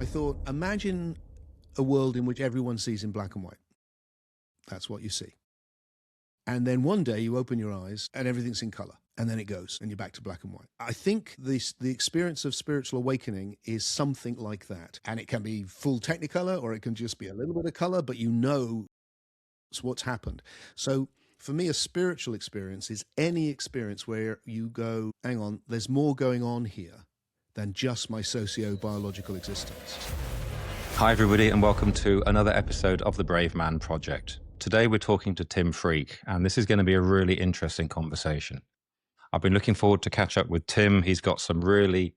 thought, imagine a world in which everyone sees in black and white. That's what you see. And then one day you open your eyes and everything's in color, and then it goes and you're back to black and white. I think the experience of spiritual awakening is something like that. And it can be full Technicolour, or it can just be a little bit of color, but you know what's happened. So for me, a spiritual experience is any experience where you go, hang on, there's more going on here than just my socio-biological existence. Hi everybody, and welcome to another episode of the Brave Man Project. Today we're talking to Tim Freke, and this is going to be a really interesting conversation. I've been looking forward to catch up with Tim. He's got some really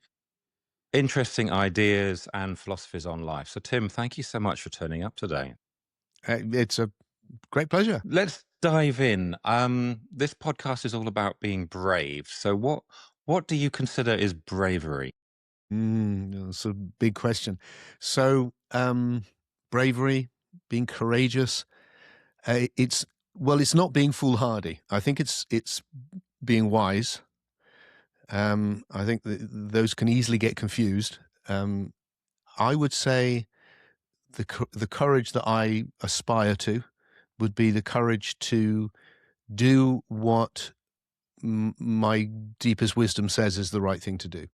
interesting ideas and philosophies on life. So Tim, thank you so much for turning up today. It's a great pleasure. Let's dive in. This podcast is all about being brave. So what do you consider is bravery? That's a big question. So bravery, being courageous, it's not being foolhardy. I think it's being wise. I think those can easily get confused. I would say the courage that I aspire to would be the courage to do what my deepest wisdom says is the right thing to do,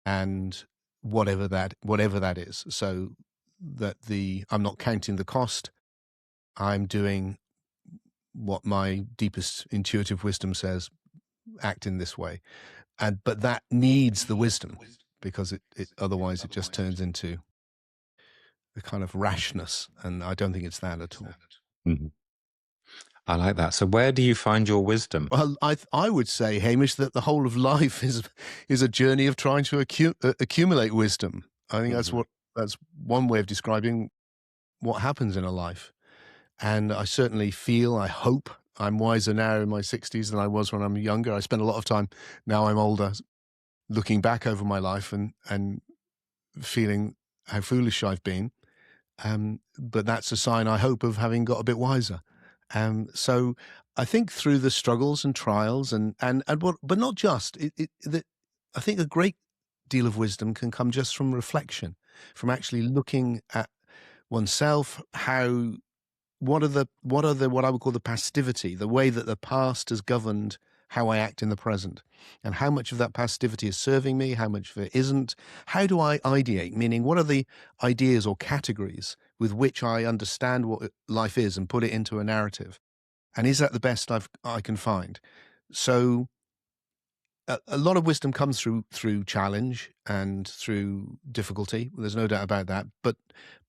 and whatever that is. So that I'm not counting the cost. I'm doing what my deepest intuitive wisdom says, act in this way. But that needs the wisdom, because it otherwise it just turns into a kind of rashness, and I don't think it's that at all. Mm-hmm. I like that. So where do you find your wisdom? Well, I would say, Hamish, that the whole of life is a journey of trying to accumulate wisdom. I think that's one way of describing what happens in a life. And I certainly I hope I'm wiser now in my 60s than I was when I'm younger. I spend a lot of time, now I'm older, looking back over my life and feeling how foolish I've been. But that's a sign, I hope, of having got a bit wiser. So I think through the struggles and trials but not just, I think a great deal of wisdom can come just from reflection, from actually looking at oneself, what I would call the passivity, the way that the past has governed how I act in the present, and how much of that passivity is serving me, how much of it isn't. How do I ideate? Meaning, what are the ideas or categories with which I understand what life is and put it into a narrative? And is that the best I can find? So a lot of wisdom comes through challenge and through difficulty. There's no doubt about that. But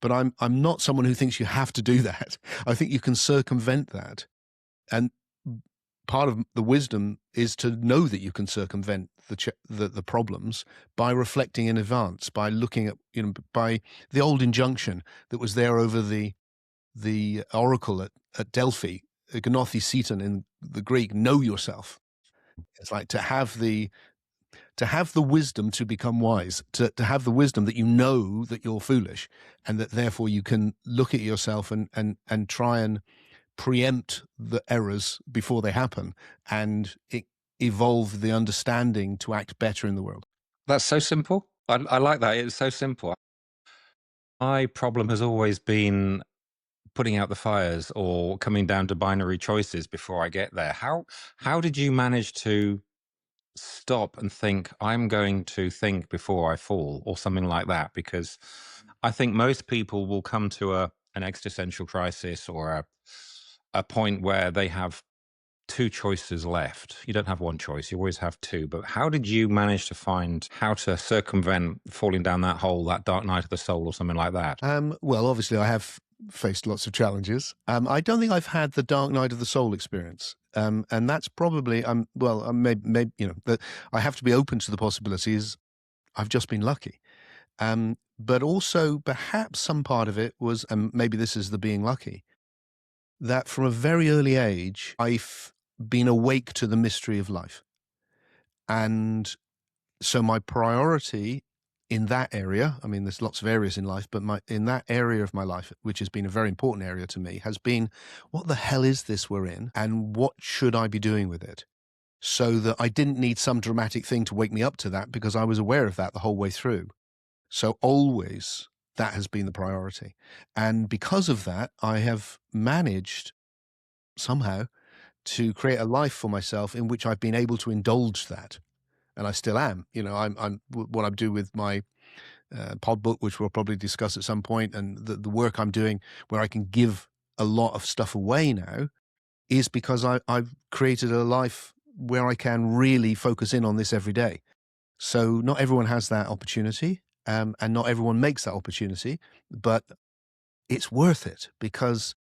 I'm not someone who thinks you have to do that. I think you can circumvent that. And part of the wisdom is to know that you can circumvent the problems by reflecting in advance, by looking at, by the old injunction that was there over the oracle at Delphi, Gnothi Ceton in the Greek, know yourself. It's like to have the wisdom to become wise, to have the wisdom that you know that you're foolish, and that therefore you can look at yourself and try and preempt the errors before they happen, and evolve the understanding to act better in the world. That's so simple. I like that. It's so simple. My problem has always been putting out the fires or coming down to binary choices before I get there. How did you manage to stop and think, I'm going to think before I fall, or something like that? Because I think most people will come to an existential crisis or a point where they have two choices left. You don't have one choice, you always have two. But how did you manage to find how to circumvent falling down that hole, that dark night of the soul, or something like that? Well, obviously I have faced lots of challenges. I don't think I've had the dark night of the soul experience. And that's probably, maybe, that I have to be open to the possibilities. I've just been lucky. But also perhaps some part of it was, and maybe this is the being lucky, that from a very early age, I've been awake to the mystery of life. And so my priority in that area, I mean, there's lots of areas in life, but in that area of my life, which has been a very important area to me, has been, what the hell is this we're in, and what should I be doing with it? So that I didn't need some dramatic thing to wake me up to that, because I was aware of that the whole way through. So always that has been the priority. And because of that, I have managed somehow to create a life for myself in which I've been able to indulge that. And I still am. You know, I'm what I do with my pod book, which we'll probably discuss at some point, and the work I'm doing where I can give a lot of stuff away now is because I've created a life where I can really focus in on this every day. So not everyone has that opportunity, and not everyone makes that opportunity, but it's worth it because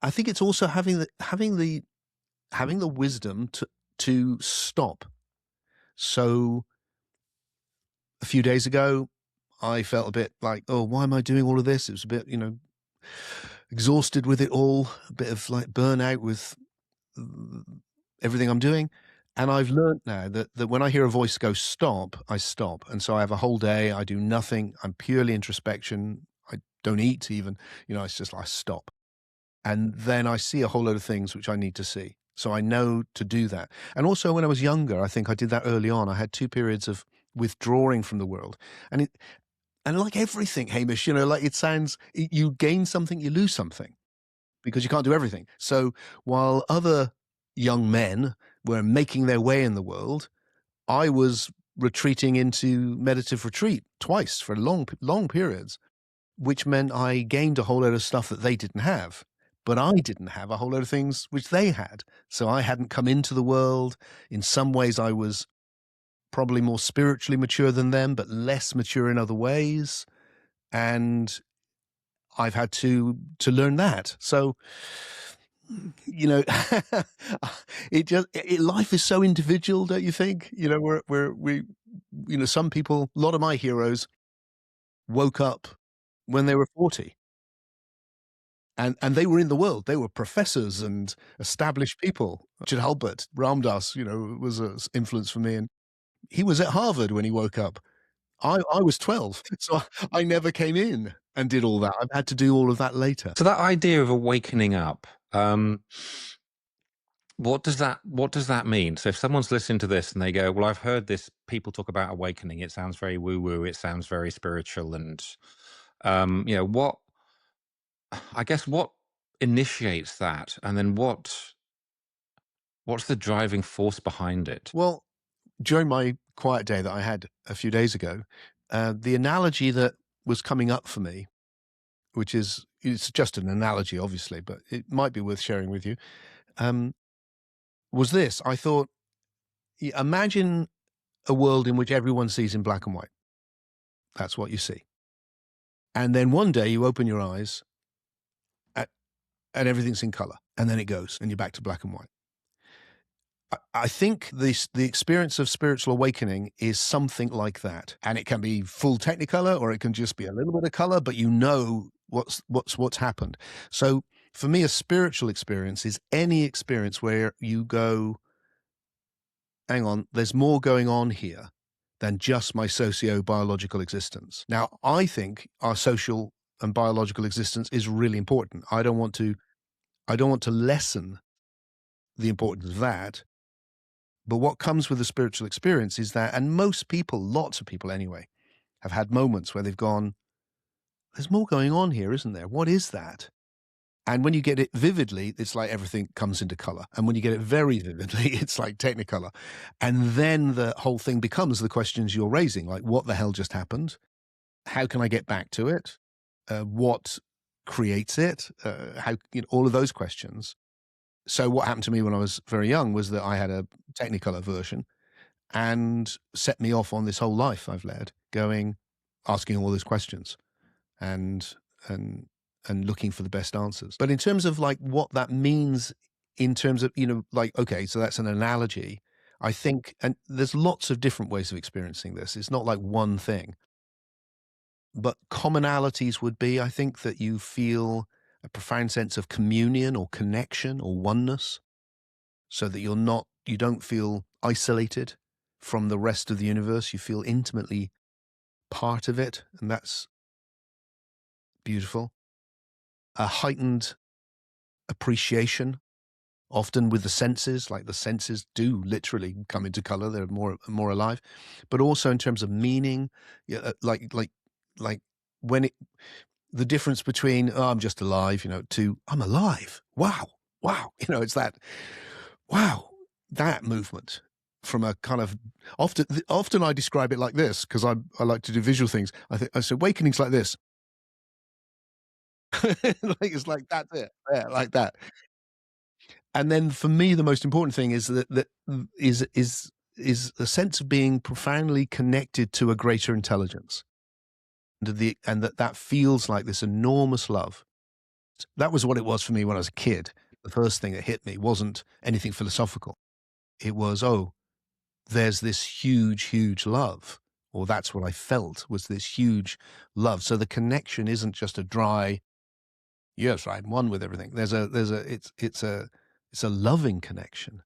I think it's also having the wisdom to stop. So a few days ago, I felt a bit like, oh, why am I doing all of this? It was a bit, exhausted with it all, a bit of like burnout with everything I'm doing. And I've learned now that when I hear a voice go stop, I stop. And so I have a whole day, I do nothing. I'm purely introspection. I don't eat even, it's just like I stop. And then I see a whole load of things which I need to see. So I know to do that. And also when I was younger, I think I did that early on. I had 2 periods of withdrawing from the world. And like everything, Hamish, like it sounds, you gain something, you lose something because you can't do everything. So while other young men were making their way in the world, I was retreating into meditative retreat twice for long periods, which meant I gained a whole load of stuff that they didn't have. But I didn't have a whole load of things which they had. So I hadn't come into the world. In some ways, I was probably more spiritually mature than them, but less mature in other ways. And I've had to learn that. So, life is so individual, don't you think? Some people, a lot of my heroes woke up when they were 40. And they were in the world. They were professors and established people. Richard Halbert, Ramdas, was an influence for me. And he was at Harvard when he woke up. I was 12, so I never came in and did all that. I've had to do all of that later. So that idea of awakening up, what does that mean? So if someone's listening to this and they go, well, I've heard this, people talk about awakening. It sounds very woo-woo. It sounds very spiritual. And, what initiates that? And then what's the driving force behind it? Well, during my quiet day that I had a few days ago, the analogy that was coming up for me, which it's just an analogy, obviously, but it might be worth sharing with you, was this. I thought, imagine a world in which everyone sees in black and white. That's what you see. And then one day you open your eyes and everything's in color. And then it goes and you're back to black and white. I think the experience of spiritual awakening is something like that. And it can be full Technicolour or it can just be a little bit of color, but you know what's happened. So for me, a spiritual experience is any experience where you go, hang on, there's more going on here than just my socio-biological existence. Now, I think our social and biological existence is really important. I don't want to lessen the importance of that. But what comes with a spiritual experience is that, and most people, lots of people anyway, have had moments where they've gone, there's more going on here, isn't there? What is that? And when you get it vividly, it's like everything comes into color. And when you get it very vividly, it's like Technicolour. And then the whole thing becomes the questions you're raising, like what the hell just happened? How can I get back to it? What creates it? All of those questions. So what happened to me when I was very young was that I had a Technicolour version and set me off on this whole life I've led, asking all those questions and looking for the best answers. But in terms of like what that means in terms of, okay, so that's an analogy. I think, and there's lots of different ways of experiencing this. It's not like one thing. But commonalities would be, I think, that you feel a profound sense of communion or connection or oneness, so that you don't feel isolated from the rest of the universe. You feel intimately part of it, and that's beautiful. A heightened appreciation, often with the senses, like the senses do literally come into color. They're more alive, but also in terms of meaning, like when it, the difference between, oh, I'm just alive, to I'm alive. Wow. Wow. It's that, wow, that movement from a kind of, often I describe it like this, because I like to do visual things. I say awakening's like this. It's like, that's it. Yeah, like that. And then for me, the most important thing is is a sense of being profoundly connected to a greater intelligence, and that feels like this enormous love. That was what it was for me when I was a kid. The first thing that hit me wasn't anything philosophical. It was, oh, there's this huge, huge love, or that's what I felt, was this huge love. So the connection isn't just a dry, yes, I'm one with everything. It's a loving connection.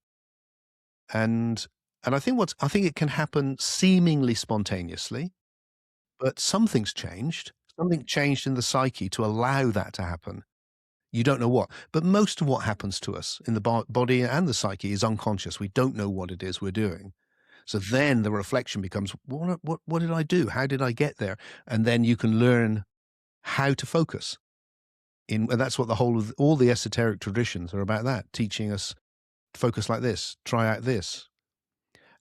And I think it can happen seemingly spontaneously, but something's changed. Something changed in the psyche to allow that to happen. You don't know what, but most of what happens to us in the body and the psyche is unconscious. We don't know what it is we're doing. So then the reflection becomes, what did I do? How did I get there? And then you can learn how to focus. And that's what the whole of all the esoteric traditions are about, that teaching us focus like this, try out this.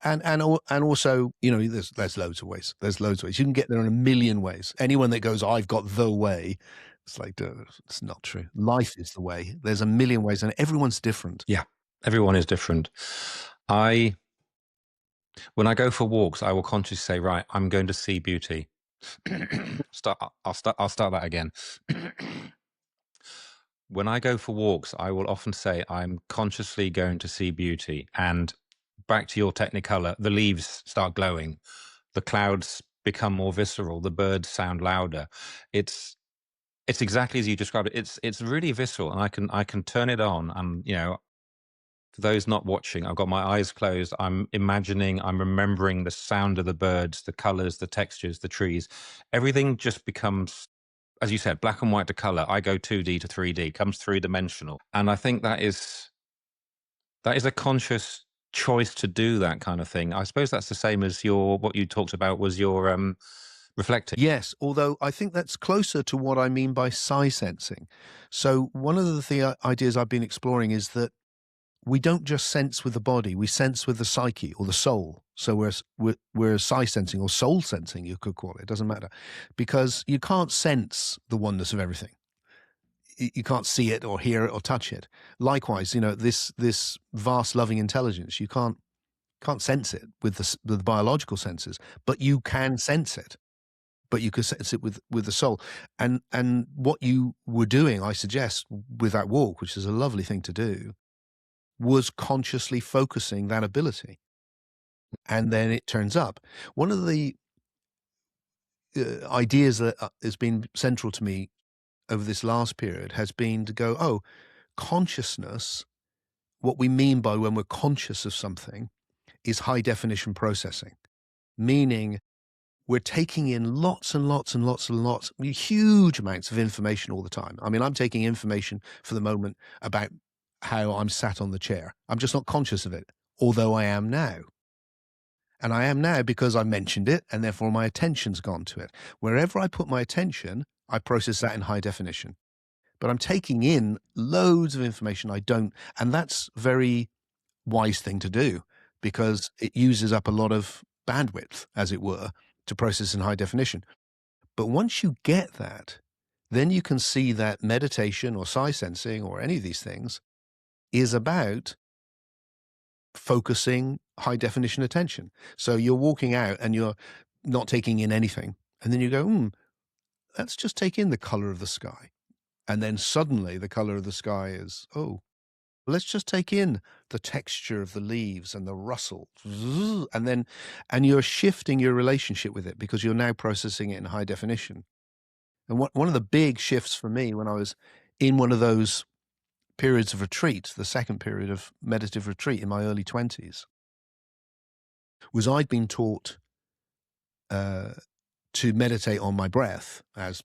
And also, there's loads of ways. There's loads of ways. You can get there in a million ways. Anyone that goes, I've got the way, it's like, it's not true. Life is the way. There's a million ways, and everyone's different. Yeah, everyone is different. When I go for walks, I will consciously say, right, I'm going to see beauty. I'll start that again. When I go for walks, I will often say I'm consciously going to see beauty. And back to your Technicolour, the leaves start glowing, the clouds become more visceral, the birds sound louder. It's exactly as you described it. It's really visceral, and I can turn it on, and for those not watching, I've got my eyes closed. I'm imagining, I'm remembering the sound of the birds, the colors, the textures, the trees. Everything just becomes, as you said, black and white to color. I go 2D to 3D, comes three-dimensional. And I think that is a conscious choice to do that kind of thing. I suppose that's the same as what you talked about was your reflecting. Yes, although I think that's closer to what I mean by psi-sensing. So one of the ideas I've been exploring is that we don't just sense with the body, we sense with the psyche or the soul. So we're psi-sensing or soul sensing, you could call it. It doesn't matter, because you can't sense the oneness of everything. You can't see it or hear it or touch it. Likewise, this vast loving intelligence, you can't sense it with the biological senses, but you can sense it. But you could sense it with the soul. And what you were doing, I suggest, with that walk, which is a lovely thing to do, was consciously focusing that ability. And then it turns up. One of the ideas that has been central to me over this last period has been to go, oh, consciousness, what we mean by when we're conscious of something is high definition processing, meaning we're taking in lots and lots and lots and lots, huge amounts of information all the time. I mean, I'm taking information for the moment about how I'm sat on the chair. I'm just not conscious of it, although I am now. And I am now because I mentioned it, and therefore my attention's gone to it. Wherever I put my attention, I process that in high definition. But I'm taking in loads of information I don't, and that's a very wise thing to do, because it uses up a lot of bandwidth, as it were, to process in high definition. But once you get that, then you can see that meditation or psi-sensing or any of these things is about focusing high definition attention. So you're walking out and you're not taking in anything. And then you go, let's just take in the color of the sky. And then suddenly the color of the sky is, let's just take in the texture of the leaves and the rustle. And you're shifting your relationship with it because you're now processing it in high definition. And one of the big shifts for me when I was in one of those periods of retreat, the second period of meditative retreat in my early 20s, was I'd been taught to meditate on my breath, as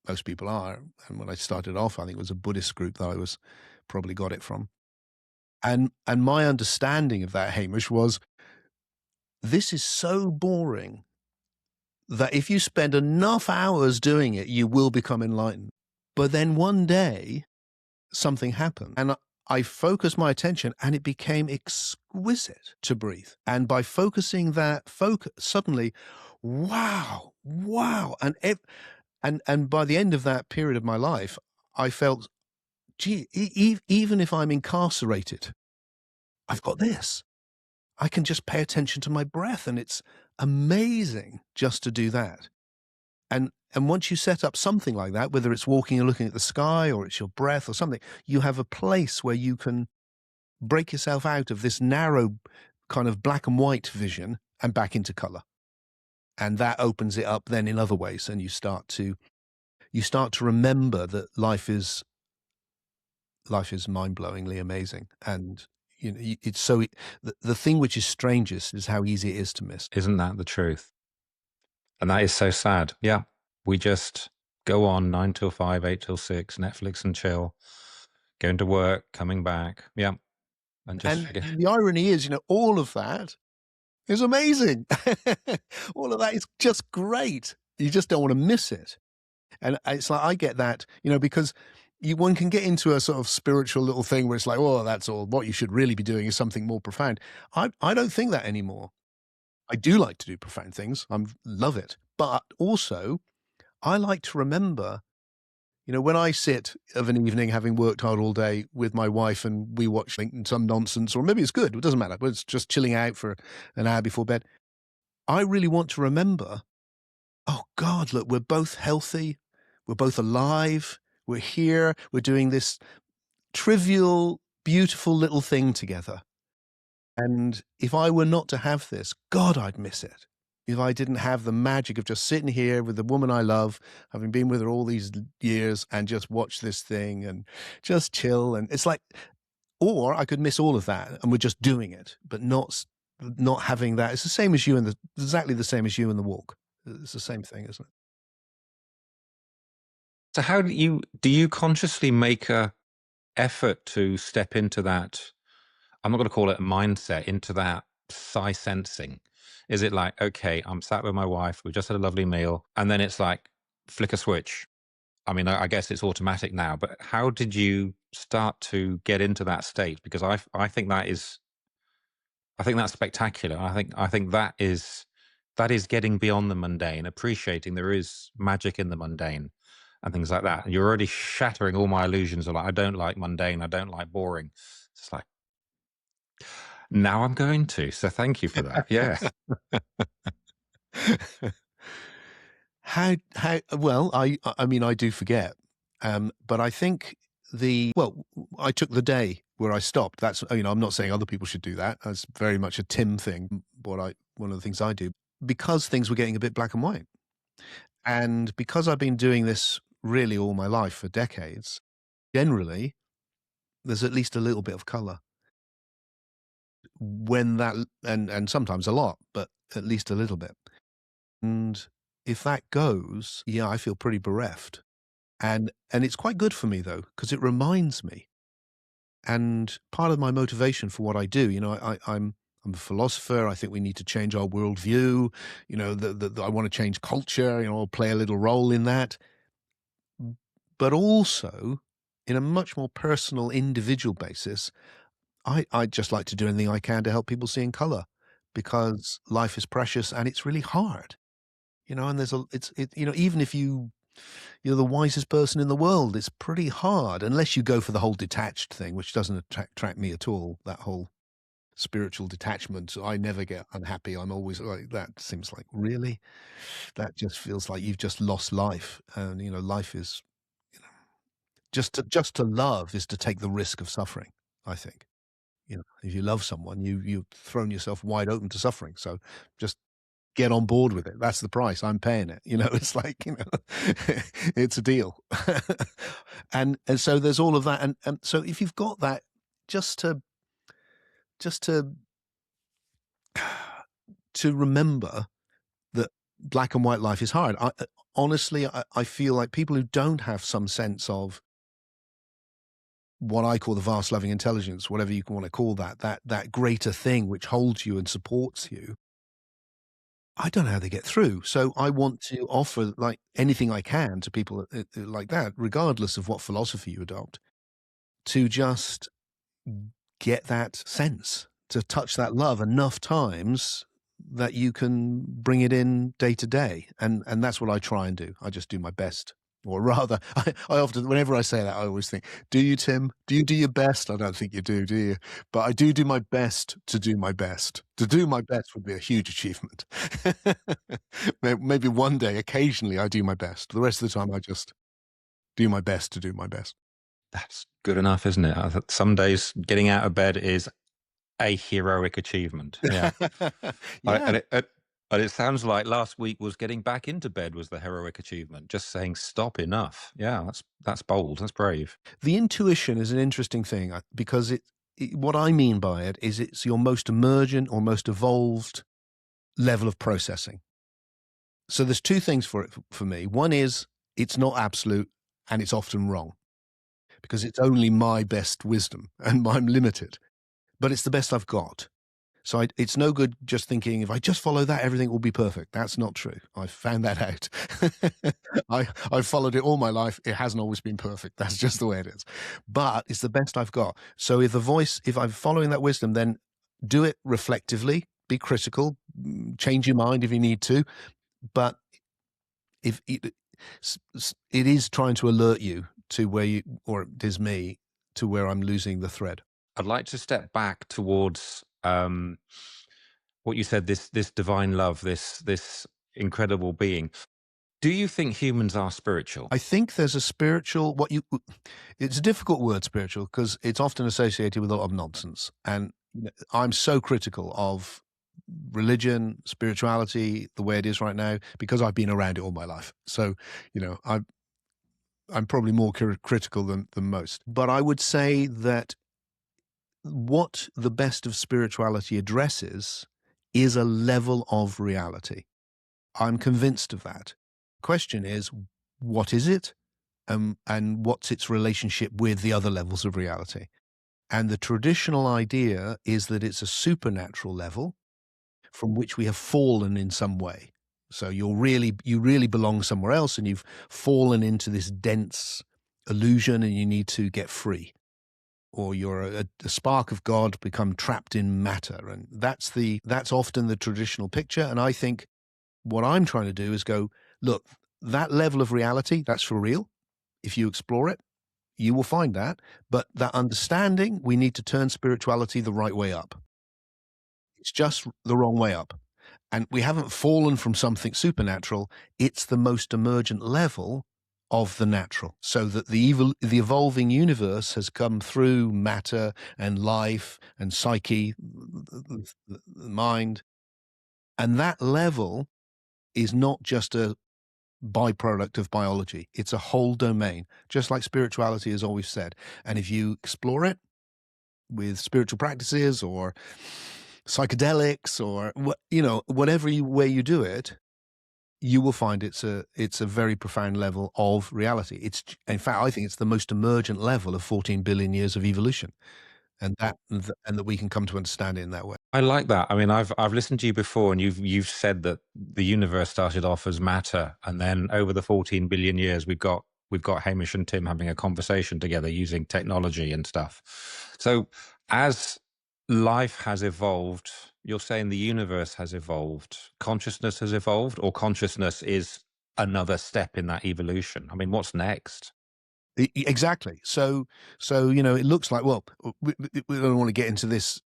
most people are. And when I started off, I think it was a Buddhist group that I was probably got it from. And my understanding of that, Hamish, was this is so boring that if you spend enough hours doing it, you will become enlightened. But then one day, something happened, and I focused my attention, and it became exquisite to breathe. And by focusing that focus, suddenly, wow, wow, and by the end of that period of my life, I felt, gee, even if I'm incarcerated, I've got this. I can just pay attention to my breath, and it's amazing just to do that. And once you set up something like that, whether it's walking and looking at the sky or it's your breath or something, you have a place where you can break yourself out of this narrow kind of black and white vision and back into color. And that opens it up then in other ways, and you start to remember that life is mind-blowingly amazing. And you know, it's so the thing which is strangest is how easy it is to miss. Isn't that the truth? And that is so sad. Yeah. We just go on 9 till 5, 8 till 6, Netflix and chill, going to work, coming back. Yeah. And The irony is, you know, all of that is amazing. All of that is just great. You just don't want to miss it. And it's like, I get that, you know, because one can get into a sort of spiritual little thing where it's like, oh, that's all. What you should really be doing is something more profound. I don't think that anymore. I do like to do profound things. I love it. But also, I like to remember, you know, when I sit of an evening having worked hard all day with my wife and we watch some nonsense, or maybe it's good, it doesn't matter, but it's just chilling out for an hour before bed. I really want to remember, oh God, look, we're both healthy. We're both alive. We're here. We're doing this trivial, beautiful little thing together. And if I were not to have this, God, I'd miss it. If I didn't have the magic of just sitting here with the woman I love, having been with her all these years, and just watch this thing and just chill. And it's like, or I could miss all of that and we're just doing it, but not having that. It's the same as you exactly the same as you in the walk. It's the same thing, isn't it? So how do you consciously make a effort to step into that? I'm not going to call it a mindset, into that Psi-Sensing. Is it like, okay, I'm sat with my wife, we just had a lovely meal, and then it's like flick a switch? I mean, I guess it's automatic now, but how did you start to get into that state? Because I think that's spectacular. I think that is getting beyond the mundane, appreciating there is magic in the mundane and things like that. You're already shattering all my illusions of like, I don't like mundane, I don't like boring. It's like, now I'm going to. So thank you for that. Yeah. How well, I mean, I do forget, but I think I took the day where I stopped. That's, you know, I'm not saying other people should do that. That's very much a Tim thing. One of the things I do, because things were getting a bit black and white, and because I've been doing this really all my life for decades, generally there's at least a little bit of color when that, and sometimes a lot, but at least a little bit. And if that goes, yeah, I feel pretty bereft. And it's quite good for me though, because it reminds me. And part of my motivation for what I do, you know, I'm a philosopher. I think we need to change our worldview. You know, I want to change culture. You know, I'll play a little role in that. But also, in a much more personal, individual basis, I just like to do anything I can to help people see in color, because life is precious and it's really hard. You know, and you know, even if you're the wisest person in the world, it's pretty hard unless you go for the whole detached thing, which doesn't attract me at all. That whole spiritual detachment. I never get unhappy. I'm always like, that seems like, really? That just feels like you've just lost life. And, you know, life is, you know, just to love is to take the risk of suffering, I think. You know, if you love someone, you've thrown yourself wide open to suffering. So just get on board with it. That's the price. I'm paying it. You know, it's like, you know, it's a deal. and so there's all of that. And so if you've got that, just to remember that black and white life is hard. Honestly, I feel like people who don't have some sense of what I call the vast loving intelligence, whatever you want to call that greater thing which holds you and supports you, I don't know how they get through. So I want to offer like anything I can to people like that, regardless of what philosophy you adopt, to just get that sense, to touch that love enough times that you can bring it in day to day. And that's what I try and do. I just do my best. Or rather, I often, whenever I say that, I always think, do you, Tim? Do you do your best? I don't think you do you? But I do my best to do my best. To do my best would be a huge achievement. Maybe one day, occasionally, I do my best. The rest of the time, I just do my best to do my best. That's good enough, isn't it? Some days getting out of bed is a heroic achievement. Yeah. Yeah. And it sounds like last week was getting back into bed was the heroic achievement. Just saying stop, enough. Yeah, that's bold. That's brave. The intuition is an interesting thing because what I mean by it is it's your most emergent or most evolved level of processing. So there's two things for it for me. One is it's not absolute and it's often wrong because it's only my best wisdom and I'm limited, but it's the best I've got. So it's no good just thinking if I just follow that, everything will be perfect. That's not true. I've found that out. I've followed it all my life. It hasn't always been perfect. That's just the way it is. But it's the best I've got. So if I'm following that wisdom, then do it reflectively, be critical, change your mind if you need to. But if it is trying to alert you to where or it is me, to where I'm losing the thread. I'd like to step back towards what you said, this divine love, this incredible being. Do you think humans are spiritual? I think there's a spiritual, it's a difficult word, spiritual, because it's often associated with a lot of nonsense. And I'm so critical of religion, spirituality, the way it is right now, because I've been around it all my life. So, I'm probably more critical than most. But I would say that what the best of spirituality addresses is a level of reality. I'm convinced of that. Question is, what is it? And what's its relationship with the other levels of reality? And the traditional idea is that it's a supernatural level from which we have fallen in some way. So you really belong somewhere else and you've fallen into this dense illusion and you need to get free. Or you're a spark of God become trapped in matter. And that's often the traditional picture. And I think what I'm trying to do is go, look, that level of reality, that's for real. If you explore it, you will find that. But that understanding, we need to turn spirituality the right way up. It's just the wrong way up. And we haven't fallen from something supernatural. It's the most emergent level of the natural, so that the evolving universe has come through matter and life and psyche, the mind. And that level is not just a byproduct of biology. It's a whole domain, just like spirituality has always said. And if you explore it with spiritual practices or psychedelics or whatever way you do it, you will find it's a very profound level of reality. It's, in fact, I think it's the most emergent level of 14 billion years of evolution, and that we can come to understand it in that way. I like that. I mean, I've listened to you before, and you've said that the universe started off as matter, and then over the 14 billion years, we've got Hamish and Tim having a conversation together using technology and stuff. So as life has evolved, you're saying the universe has evolved, consciousness has evolved, or consciousness is another step in that evolution? I mean, what's next? Exactly. So it looks like, well, we don't want to get into this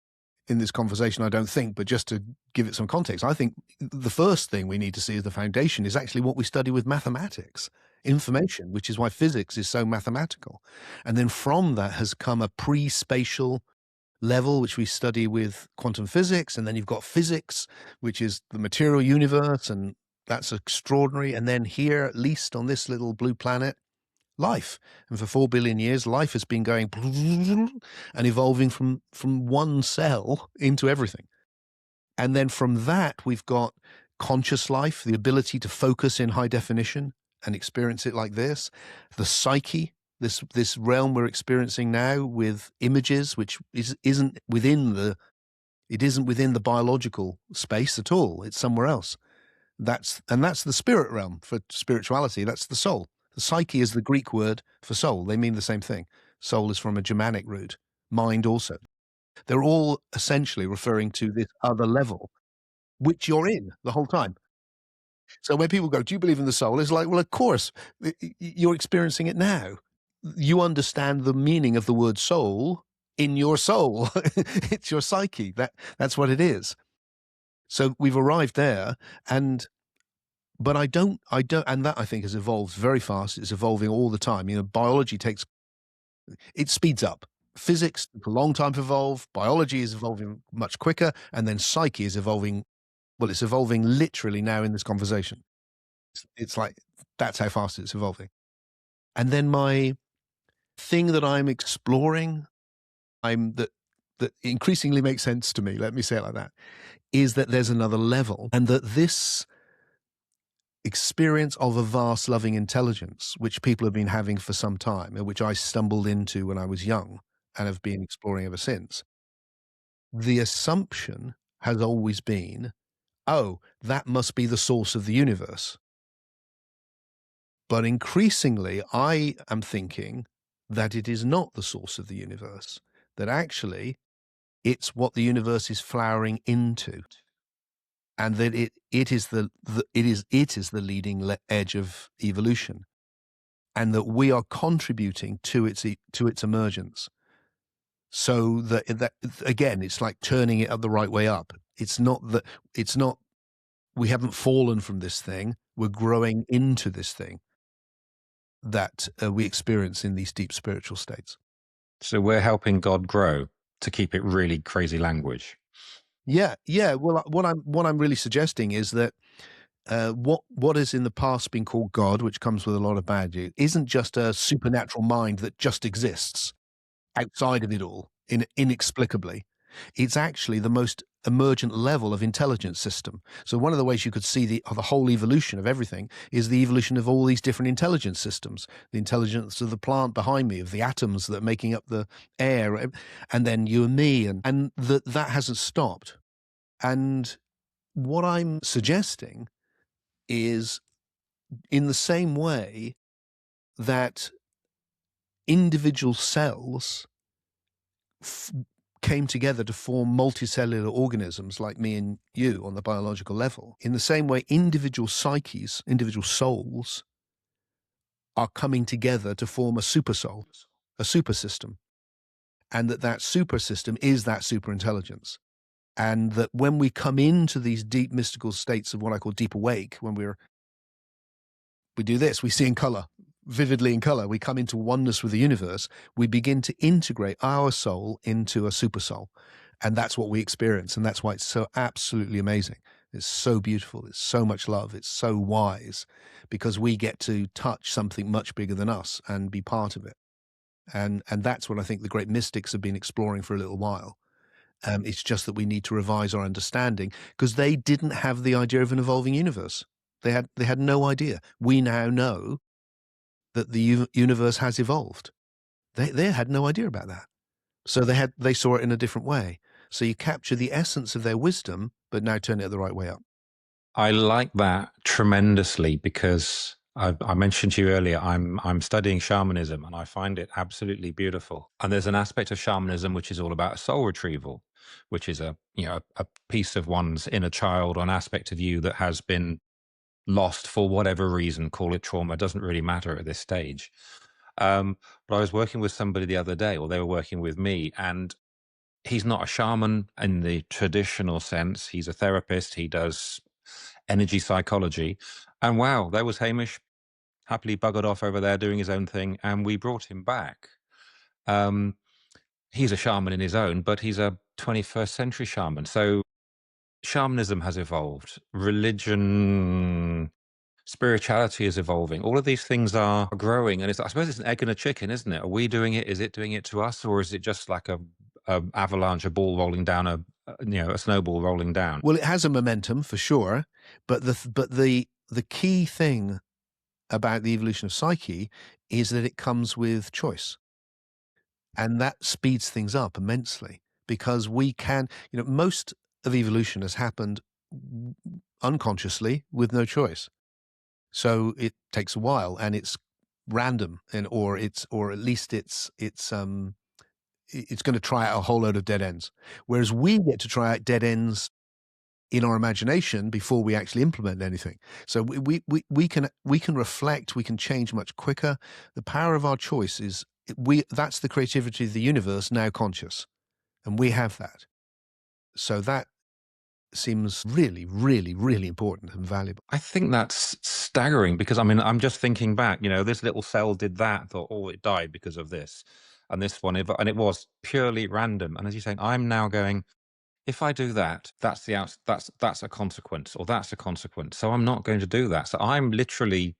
in this conversation, I don't think, but just to give it some context, I think the first thing we need to see as the foundation is actually what we study with mathematics, information, which is why physics is so mathematical. And then from that has come a pre-spatial level, which we study with quantum physics. And then you've got physics, which is the material universe, and that's extraordinary. And then here, at least on this little blue planet, life. And for 4 billion years, life has been going and evolving from one cell into everything. And then from that, we've got conscious life, the ability to focus in high definition and experience it like this. The psyche, this realm we're experiencing now with images, which isn't within the biological space at all. It's somewhere else. That's the spirit realm for spirituality. That's the soul. The psyche is the Greek word for soul. They mean the same thing. Soul is from a Germanic root. Mind also. They're all essentially referring to this other level, which you're in the whole time. So when people go, "Do you believe in the soul?" It's like, well, of course, you're experiencing it now. You understand the meaning of the word soul in your soul. It's your psyche. That's what it is. So we've arrived there, but I don't, and that I think has evolved very fast. It's evolving all the time. Biology it speeds up. Physics took a long time to evolve. Biology is evolving much quicker, and then psyche is evolving. Well, it's evolving literally now in this conversation. It's like that's how fast it's evolving. And then my thing that I'm exploring, that increasingly makes sense to me. Let me say it like that. Is that there's another level, and that this experience of a vast loving intelligence, which people have been having for some time, and which I stumbled into when I was young and have been exploring ever since, the assumption has always been, oh, that must be the source of the universe. But increasingly, I am thinking that it is not the source of the universe, that actually it's what the universe is flowering into, and that it is the leading edge of evolution, and that we are contributing to its emergence. So that again, it's like turning it up the right way up. It's not we haven't fallen from this thing. We're growing into this thing that we experience in these deep spiritual states. So we're helping God grow, to keep it really crazy language. Yeah. Well, what I'm really suggesting is that what has in the past been called God, which comes with a lot of baggage, isn't just a supernatural mind that just exists outside of it all inexplicably. It's actually the most emergent level of intelligence system. So one of the ways you could see the whole evolution of everything is the evolution of all these different intelligence systems, the intelligence of the plant behind me, of the atoms that are making up the air, and then you and me, and that hasn't stopped. And what I'm suggesting is, in the same way that individual cells came together to form multicellular organisms like me and you on the biological level, in the same way individual psyches, individual souls, are coming together to form a super soul, a super system, and that super system is that super intelligence. And that when we come into these deep mystical states of what I call deep awake, when we do this, we see in color, vividly in color, we come into oneness with the universe, we begin to integrate our soul into a super soul. And that's what we experience. And that's why it's so absolutely amazing. It's so beautiful. It's so much love. It's so wise, because we get to touch something much bigger than us and be part of it. And that's what I think the great mystics have been exploring for a little while. It's just that we need to revise our understanding, because they didn't have the idea of an evolving universe. They had no idea. We now know that the universe has evolved. They had no idea about that. So they saw it in a different way. So you capture the essence of their wisdom, but now turn it the right way up. I like that tremendously, because I mentioned to you earlier, I'm studying shamanism, and I find it absolutely beautiful. And there's an aspect of shamanism which is all about soul retrieval, which is a piece of one's inner child, or an aspect of you that has been lost for whatever reason. Call it trauma, doesn't really matter at this stage. But I was working with somebody the other day, or they were working with me, and he's not a shaman in the traditional sense. He's a therapist. He does energy psychology. And wow, there was Hamish, happily buggered off over there doing his own thing, and we brought him back. He's a shaman in his own, but he's a 21st century shaman. So shamanism has evolved. Religion, spirituality is evolving. All of these things are growing, and I suppose it's an egg and a chicken, isn't it? Are we doing it? Is it doing it to us, or is it just like a avalanche, a ball rolling down, a snowball rolling down? Well, it has a momentum for sure, but the key thing about the evolution of psyche is that it comes with choice, and that speeds things up immensely, because we can, most of evolution has happened unconsciously with no choice. So it takes a while, and it's random, or at least it's going to try out a whole load of dead ends. Whereas we get to try out dead ends in our imagination before we actually implement anything. So we can reflect, we can change much quicker. The power of our choice is that's the creativity of the universe now conscious, and we have that. So that seems really, really, really important and valuable. I think that's staggering because, I mean, I'm just thinking back, this little cell did that, thought, oh, it died because of this. And this one, and it was purely random. And as you're saying, I'm now going, if I do that, that's a consequence, or that's a consequence. So I'm not going to do that. So I'm literally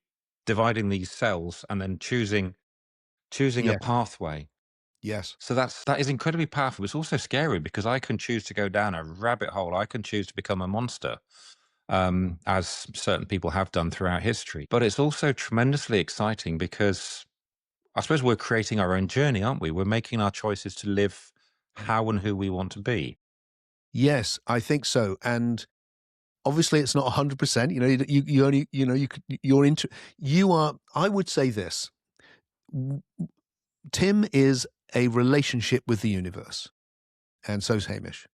dividing these cells and then choosing a Yeah. pathway. Yes. So that is incredibly powerful. It's also scary because I can choose to go down a rabbit hole. I can choose to become a monster, as certain people have done throughout history. But it's also tremendously exciting because I suppose we're creating our own journey, aren't we? We're making our choices to live how and who we want to be. Yes, I think so. And obviously it's not 100%. You only, you're into, you are, I would say this. Tim is a relationship with the universe, and so's Hamish.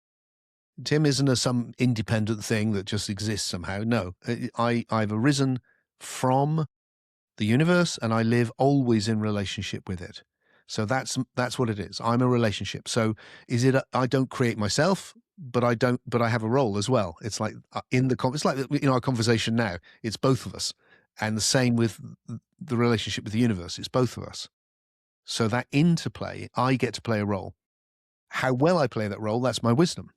Tim isn't some independent thing that just exists somehow. No, I've arisen from the universe, and I live always in relationship with it. So that's what it is. I'm a relationship. So I don't create myself, but I have a role as well. It's like it's like our conversation now. It's both of us, and the same with the relationship with the universe. It's both of us. So that interplay, I get to play a role. How well I play that role, that's my wisdom.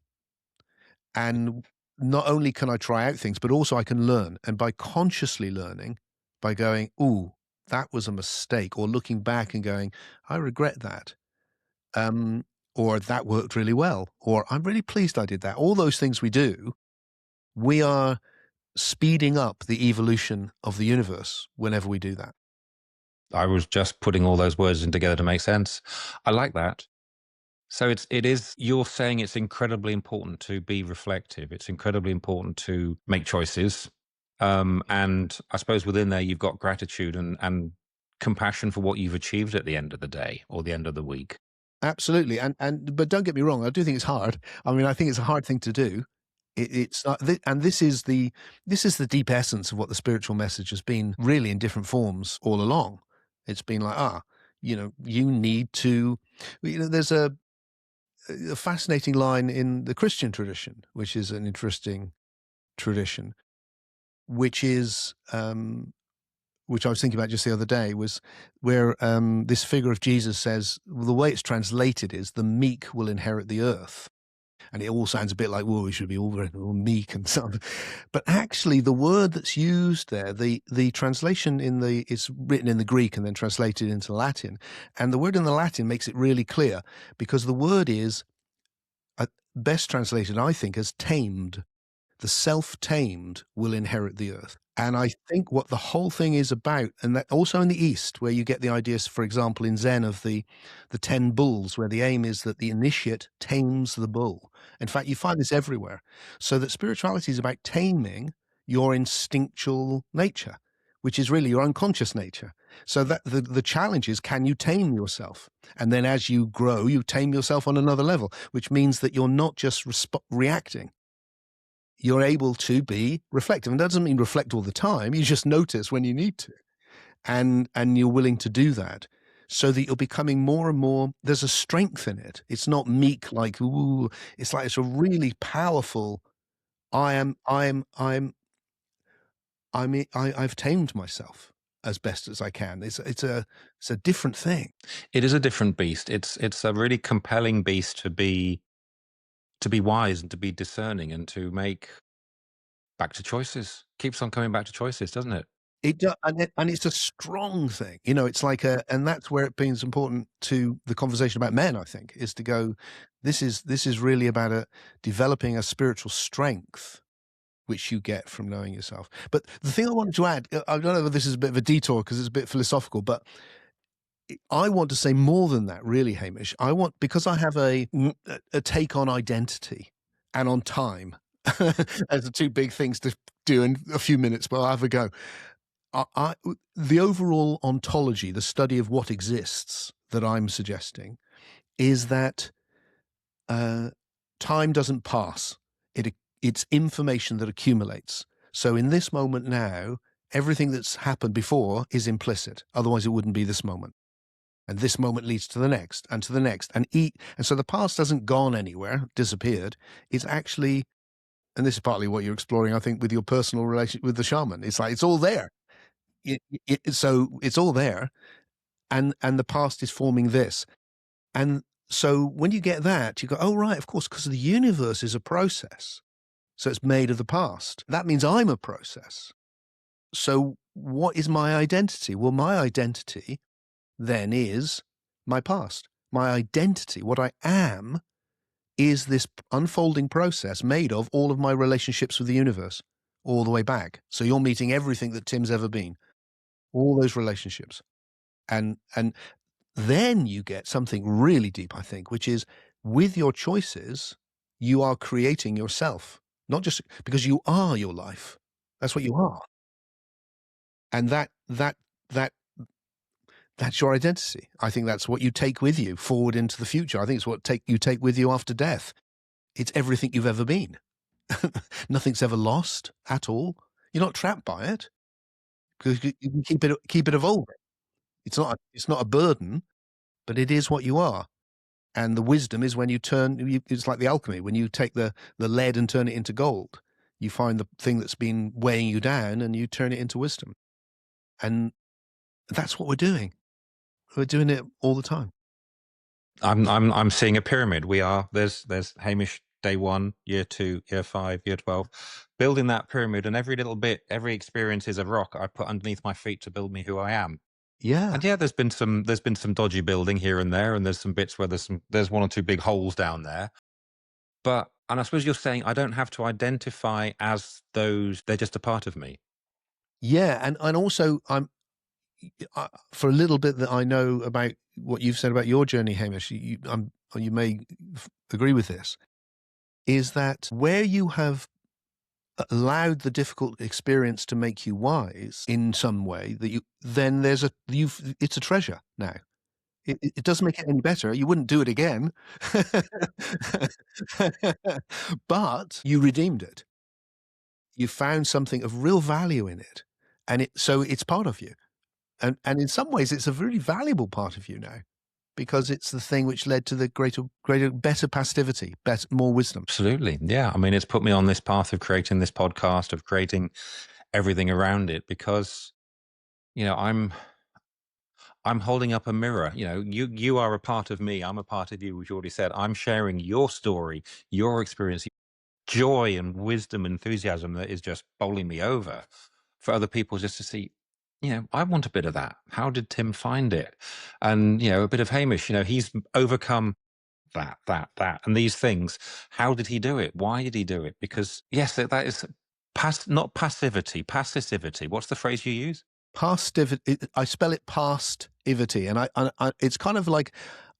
And not only can I try out things, but also I can learn. And by consciously learning, by going, ooh, that was a mistake, or looking back and going, I regret that. Or that worked really well, or I'm really pleased I did that. All those things we do, we are speeding up the evolution of the universe whenever we do that. I was just putting all those words in together to make sense. I like that. So you're saying it's incredibly important to be reflective. It's incredibly important to make choices. And I suppose within there, you've got gratitude and compassion for what you've achieved at the end of the day or the end of the week. Absolutely. But don't get me wrong, I do think it's hard. I mean, I think it's a hard thing to do. It's not, and this is the deep essence of what the spiritual message has been, really, in different forms all along. It's been like, you need to, there's a fascinating line in the Christian tradition, which is an interesting tradition, which is, which I was thinking about just the other day, was where this figure of Jesus says, well, the way it's translated is the meek will inherit the earth. And it all sounds a bit like, well, we should be all very meek and so on. But actually, the word that's used there, the translation is written in the Greek and then translated into Latin. And the word in the Latin makes it really clear, because the word is best translated, I think, as tamed. The self-tamed will inherit the earth. And I think what the whole thing is about, and that also in the East, where you get the ideas, for example, in Zen, of the 10 bulls, where the aim is that the initiate tames the bull. In fact, you find this everywhere. So that spirituality is about taming your instinctual nature, which is really your unconscious nature. So that the challenge is, can you tame yourself? And then as you grow, you tame yourself on another level, which means that you're not just reacting. You're able to be reflective. And that doesn't mean reflect all the time. You just notice when you need to. And you're willing to do that, so that you're becoming more and more, there's a strength in it. It's not meek, like, ooh, it's like, it's a really powerful, I've tamed myself as best as I can. It's a different thing. It is a different beast. It's a really compelling beast to be wise and to be discerning and to make back to choices. Keeps on coming back to choices, doesn't it? It does, and it's a strong thing. It's like and that's where it becomes important to the conversation about men, I think, is to go, this is really about developing a spiritual strength, which you get from knowing yourself. But the thing I wanted to add, I don't know if this is a bit of a detour because it's a bit philosophical, but I want to say more than that, really, Hamish. Because I have a take on identity and on time. As the two big things to do in a few minutes, but I'll have a go. The overall ontology, the study of what exists that I'm suggesting, is that time doesn't pass. It's information that accumulates. So in this moment now, everything that's happened before is implicit. Otherwise, it wouldn't be this moment. And this moment leads to the next and to the next. And so the past hasn't gone anywhere, disappeared. It's actually, and this is partly what you're exploring, I think, with your personal relationship with the shaman. It's like, it's all there. So it's all there. And the past is forming this. And so when you get that, you go, oh, right, of course, because the universe is a process. So it's made of the past. That means I'm a process. So what is my identity? Well, my identity then is my past. My identity, what I am, is this unfolding process made of all of my relationships with the universe all the way back. So you're meeting everything that Tim's ever been, all those relationships. And then you get something really deep, I think, which is with your choices, you are creating yourself, not just because you are your life. That's what you are. And that's your identity. I think that's what you take with you forward into the future. I think it's what you take with you after death. It's everything you've ever been. Nothing's ever lost at all. You're not trapped by it because you can keep it evolving. It's not a burden, but it is what you are. And the wisdom is when it's like the alchemy. When you take the lead and turn it into gold, you find the thing that's been weighing you down and you turn it into wisdom. And that's what we're doing. We're doing it all the time. I'm seeing a pyramid. There's Hamish day 1, year 2, year 5, year 12, building that pyramid, and every little bit, every experience is a rock I put underneath my feet to build me who I am. Yeah. And yeah, there's been some dodgy building here and there, and there's some bits where there's one or two big holes down there. And I suppose you're saying I don't have to identify as those; they're just a part of me. Yeah, and also for a little bit that I know about what you've said about your journey, Hamish, you may agree with this, is that where you have allowed the difficult experience to make you wise in some way, then it's a treasure now. It doesn't make it any better. You wouldn't do it again, but you redeemed it. You found something of real value in it, and so it's part of you. And in some ways, it's a really valuable part of you now, because it's the thing which led to the greater, better passivity, more wisdom. Absolutely, yeah. I mean, it's put me on this path of creating this podcast, of creating everything around it, because I'm holding up a mirror. You are a part of me. I'm a part of you, which you already said. I'm sharing your story, your experience, joy and wisdom, enthusiasm that is just bowling me over for other people just to see. I want a bit of that. How did Tim find it? And a bit of Hamish. He's overcome that, and these things. How did he do it? Why did he do it? Because yes, that is not passivity, passivity. What's the phrase you use? Pastivity. I spell it pastivity, and I it's kind of like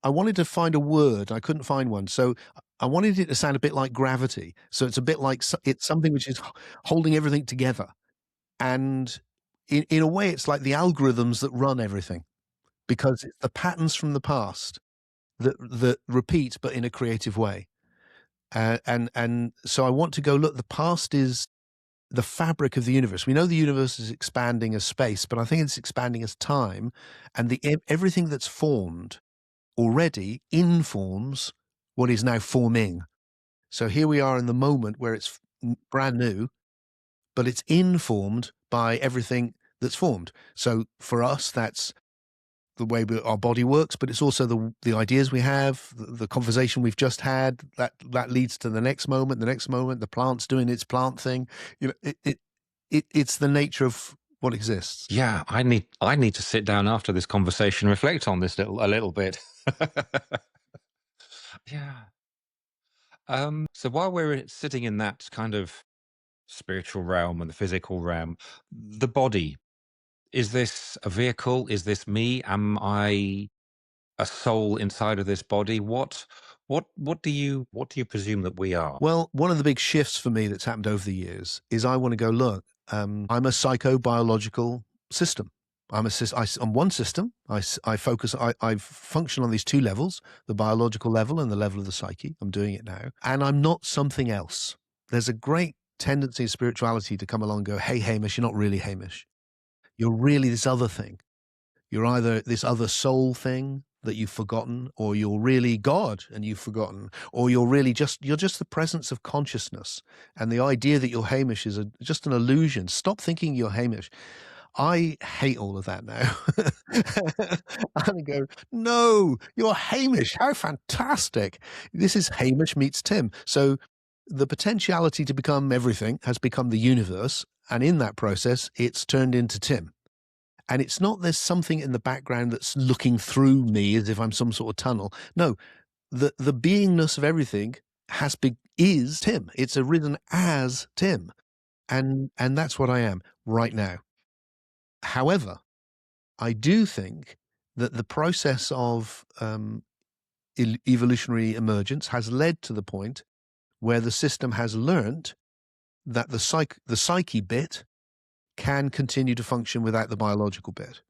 I wanted to find a word, I couldn't find one, so I wanted it to sound a bit like gravity. So it's a bit like it's something which is holding everything together, and in a way, it's like the algorithms that run everything, because it's the patterns from the past that repeat, but in a creative way. And so I want to go, look, the past is the fabric of the universe. We know the universe is expanding as space, but I think it's expanding as time, and everything that's formed already informs what is now forming. So here we are in the moment where it's brand new, but it's informed by everything that's formed. So for us, that's the way our body works, but it's also the ideas we have, the conversation we've just had, that leads to the next moment, the plant's doing its plant thing. It's the nature of what exists. Yeah, I need to sit down after this conversation, reflect on this a little bit. Yeah. So while we're sitting in that kind of spiritual realm and the physical realm, the body, is this a vehicle? Is this me? Am I a soul inside of this body? What What do you presume that we are? Well, one of the big shifts for me that's happened over the years is I want to go, look, I'm a psychobiological system. I'm one system. I focus, I function on these two levels, the biological level and the level of the psyche. I'm doing it now. And I'm not something else. There's a great tendency of spirituality to come along and go, hey, Hamish, you're not really Hamish. You're really this other thing. You're either this other soul thing that you've forgotten, or you're really God and you've forgotten, or you're just the presence of consciousness. And the idea that you're Hamish is just an illusion. Stop thinking you're Hamish. I hate all of that now. I go, no, you're Hamish. How fantastic. This is Hamish meets Tim. So the potentiality to become everything has become the universe. And in that process, it's turned into Tim. And it's not there's something in the background that's looking through me as if I'm some sort of tunnel. No, the beingness of everything is Tim. It's arisen as Tim. And that's what I am right now. However, I do think that the process of evolutionary emergence has led to the point where the system has learnt that the psyche bit can continue to function without the biological bit.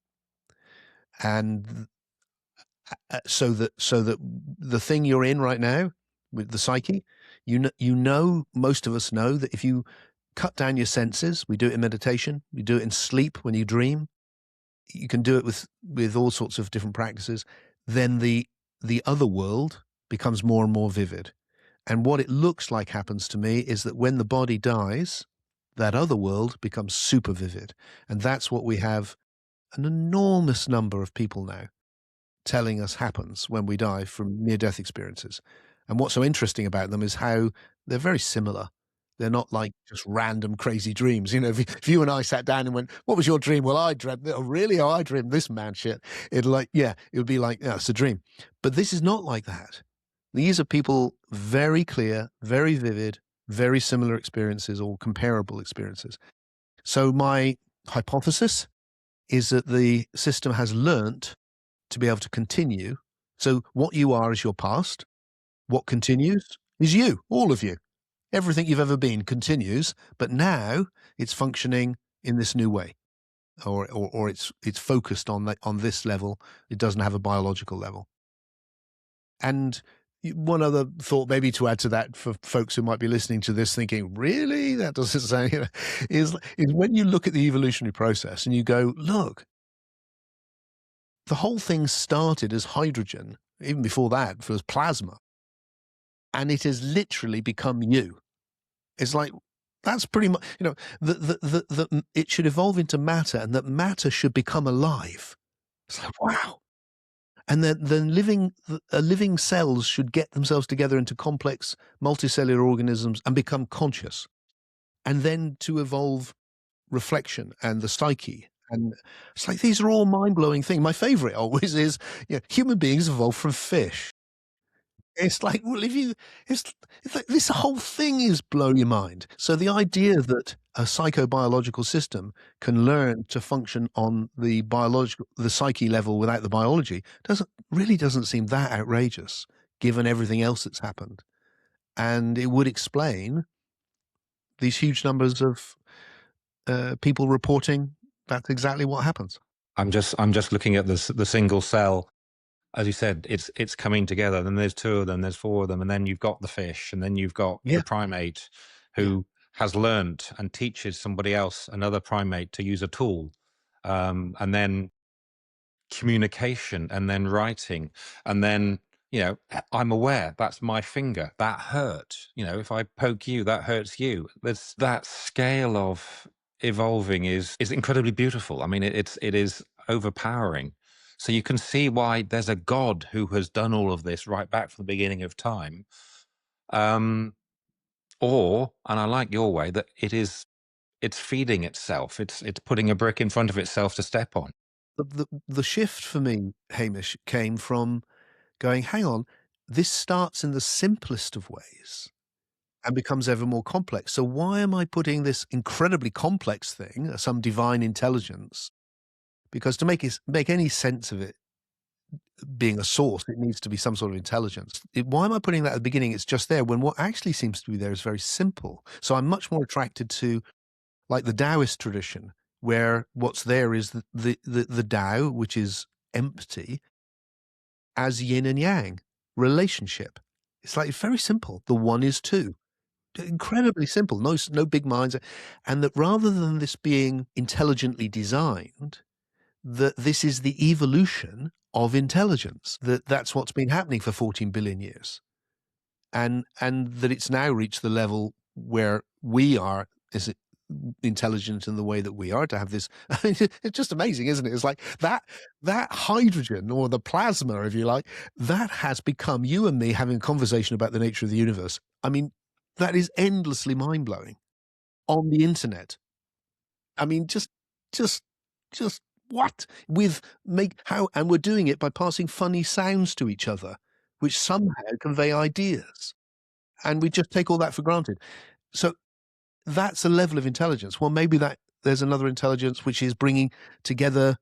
And so that the thing you're in right now with the psyche, most of us know that if you cut down your senses, we do it in meditation, we do it in sleep when you dream, you can do it with all sorts of different practices, then the other world becomes more and more vivid. And what it looks like happens to me is that when the body dies, that other world becomes super vivid. And that's what we have an enormous number of people now telling us happens when we die from near-death experiences. And what's so interesting about them is how they're very similar. They're not like just random crazy dreams. You know, if you and I sat down and went, what was your dream? Well, I dreamt, oh, really? Oh, I dreamed this man shit. It would be like, yeah, it's a dream. But this is not like that. These are people very clear, very vivid, very similar experiences or comparable experiences. So my hypothesis is that the system has learnt to be able to continue. So what you are is your past. What continues is you, all of you. Everything you've ever been continues, but now it's functioning in this new way, or it's focused on this level. It doesn't have a biological level. And one other thought, maybe to add to that, for folks who might be listening to this thinking, really, that doesn't sound, is when you look at the evolutionary process and you go, look, the whole thing started as hydrogen, even before that, it was plasma. And it has literally become you. It's like, that's pretty much, it should evolve into matter, and that matter should become alive. It's like, wow. And then living cells should get themselves together into complex multicellular organisms and become conscious. And then to evolve reflection and the psyche. And it's like, these are all mind-blowing things. My favorite always is, human beings evolved from fish. It's like, well, it's like this whole thing is blow your mind. So the idea that a psychobiological system can learn to function on the psyche level without the biology doesn't seem that outrageous, given everything else that's happened. And it would explain these huge numbers of people reporting that's exactly what happens. I'm just looking at the single cell. As you said, it's coming together. Then there's two of them, there's four of them, and then you've got the fish, and then you've got the primate who has learnt and teaches somebody else, another primate, to use a tool, and then communication, and then writing, and then I'm aware that's my finger, that hurt. If I poke you, that hurts you. There's that scale of evolving is incredibly beautiful. I mean, it is overpowering. So you can see why there's a God who has done all of this right back from the beginning of time. And I like your way, that it's feeding itself. It's putting a brick in front of itself to step on. The shift for me, Hamish, came from going, hang on, this starts in the simplest of ways and becomes ever more complex. So why am I putting this incredibly complex thing, some divine intelligence? Because to make any sense of it, being a source. It needs to be some sort of intelligence. Why am I putting that at the beginning? It's just there when what actually seems to be there is very simple. So I'm much more attracted to like the Taoist tradition, where what's there is the Tao, which is empty, as yin and yang relationship. It's like very simple. The one is two. Incredibly simple. No big minds, and that rather than this being intelligently designed, that this is the evolution of intelligence. That's what's been happening for 14 billion years, and that it's now reached the level where we are is intelligent in the way that we are to have this. I mean, it's just amazing, isn't it? It's like that hydrogen or the plasma, if you like, that has become you and me having a conversation about the nature of the universe. I mean, that is endlessly mind blowing on the internet. I mean, just, just what with make how, and we're doing it by passing funny sounds to each other, which somehow convey ideas, and we just take all that for granted. So that's a level of intelligence. Well, maybe that there's another intelligence which is bringing together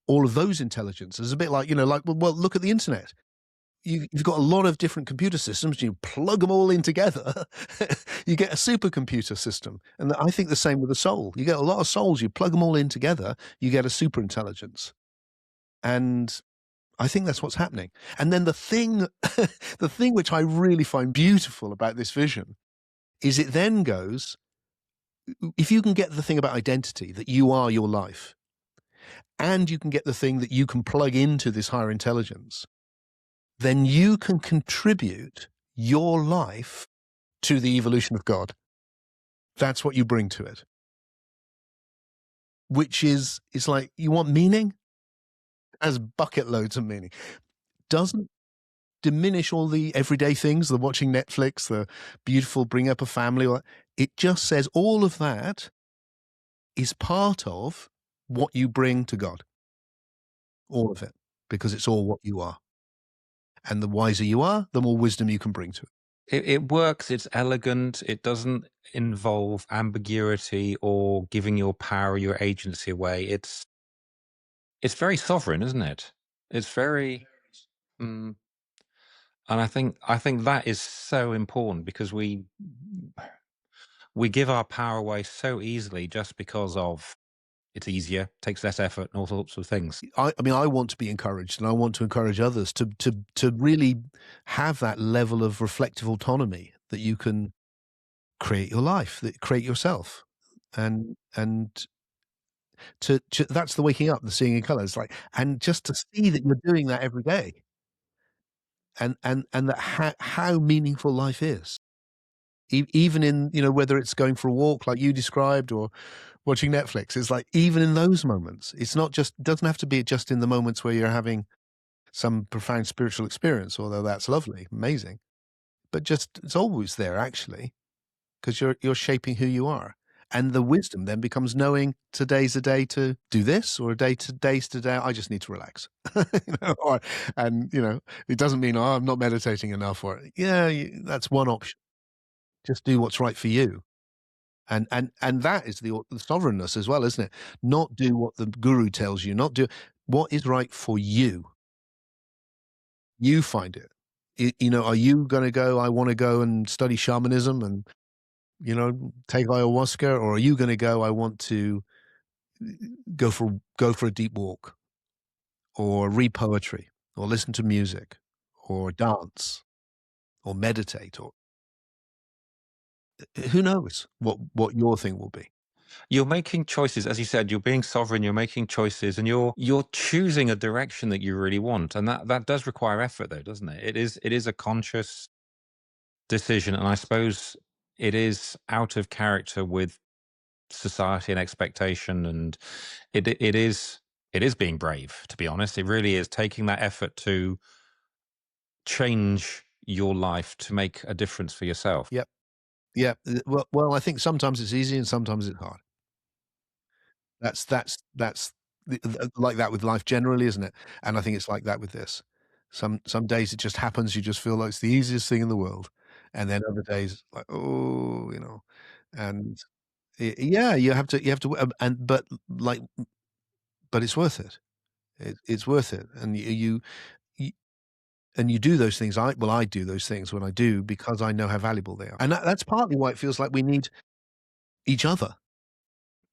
all of those intelligences. A bit like, like, well, look at the internet. You've got a lot of different computer systems. You plug them all in together, you get a supercomputer system. And I think the same with the soul. You get a lot of souls. You plug them all in together, you get a super intelligence. And I think that's what's happening. And then the thing, the thing which I really find beautiful about this vision is it then goes, if you can get the thing about identity, that you are your life, and you can get the thing that you can plug into this higher intelligence, then you can contribute your life to the evolution of God. That's what you bring to it. Which is, it's like, you want meaning? Has bucket loads of meaning. Doesn't diminish all the everyday things, the watching Netflix, the beautiful bring up a family. It just says all of that is part of what you bring to God. All of it, because it's all what you are. And the wiser you are, the more wisdom you can bring to it. It works. It's elegant. It doesn't involve ambiguity or giving your power, your agency away. It's very sovereign, isn't it? It's very, and I think that is so important because we give our power away so easily just because of it's easier, takes less effort, and all sorts of things. I mean, I want to be encouraged, and I want to encourage others to really have that level of reflective autonomy that you can create your life, that create yourself, and to that's the waking up, the seeing in colours, like, and just to see that you're doing that every day, and that how meaningful life is. Even in, whether it's going for a walk like you described or watching Netflix, it's like even in those moments, it's not just, doesn't have to be just in the moments where you're having some profound spiritual experience, although that's lovely, amazing. But just it's always there actually, because you're shaping who you are. And the wisdom then becomes knowing today's a day to do this, or today's today I just need to relax. And it doesn't mean, oh, I'm not meditating enough, or that's one option. Just do what's right for you. And that is the sovereignness as well, isn't it? Not do what the guru tells you, not do what is right for you. You find it. Are you going to go, I want to go and study shamanism and, take ayahuasca, or are you going to go, I want to go for a deep walk, or read poetry, or listen to music, or dance, or meditate, or who knows what your thing will be. You're making choices, as you said. You're being sovereign. You're making choices, and you're choosing a direction that you really want, and that does require effort, though, doesn't it? It is a conscious decision, and I suppose it is out of character with society and expectation, and it is being brave. To be honest, it really is taking that effort to change your life to make a difference for yourself. Yep. Yeah. Well, I think sometimes it's easy and sometimes it's hard. That's like that with life generally, isn't it? And I think it's like that with this. Some days it just happens, you just feel like it's the easiest thing in the world, and then other days like, oh, and yeah, but it's worth it. It's worth it, and you and you do those things. I do those things when I do because I know how valuable they are. And that's partly why it feels like we need each other,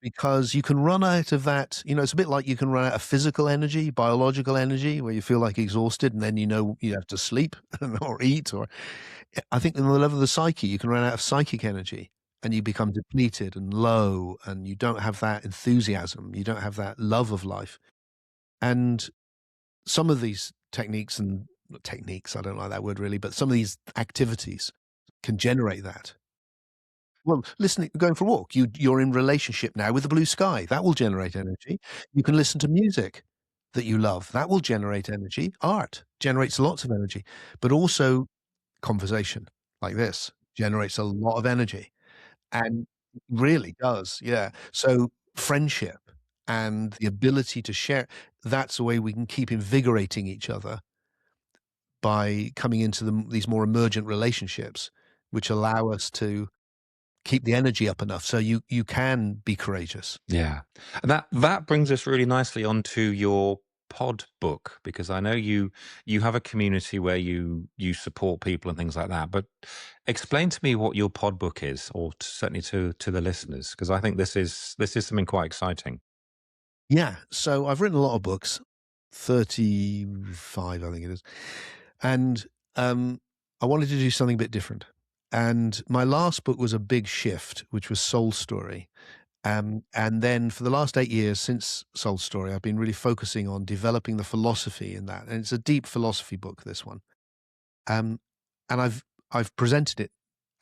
because you can run out of that. It's a bit like you can run out of physical energy, biological energy, where you feel like exhausted and then you have to sleep or eat. Or I think in the level of the psyche, you can run out of psychic energy and you become depleted and low, and you don't have that enthusiasm. You don't have that love of life. And some of these techniques, I don't like that word really, but some of these activities can generate that. Well, listening, going for a walk, you're in relationship now with the blue sky. That will generate energy. You can listen to music that you love. That will generate energy. Art generates lots of energy, but also conversation like this generates a lot of energy, and really does. Yeah. So friendship and the ability to share, that's the way we can keep invigorating each other, by coming into these more emergent relationships, which allow us to keep the energy up enough so you can be courageous. Yeah. And that brings us really nicely onto your pod book, because I know you have a community where you support people and things like that. But explain to me what your pod book is, or certainly to the listeners, because I think this is something quite exciting. Yeah. So I've written a lot of books, 35, I think it is. And I wanted to do something a bit different. And my last book was a big shift, which was Soul Story. And then for the last 8 years since Soul Story, I've been really focusing on developing the philosophy in that. And it's a deep philosophy book, this one. Um, and I've presented it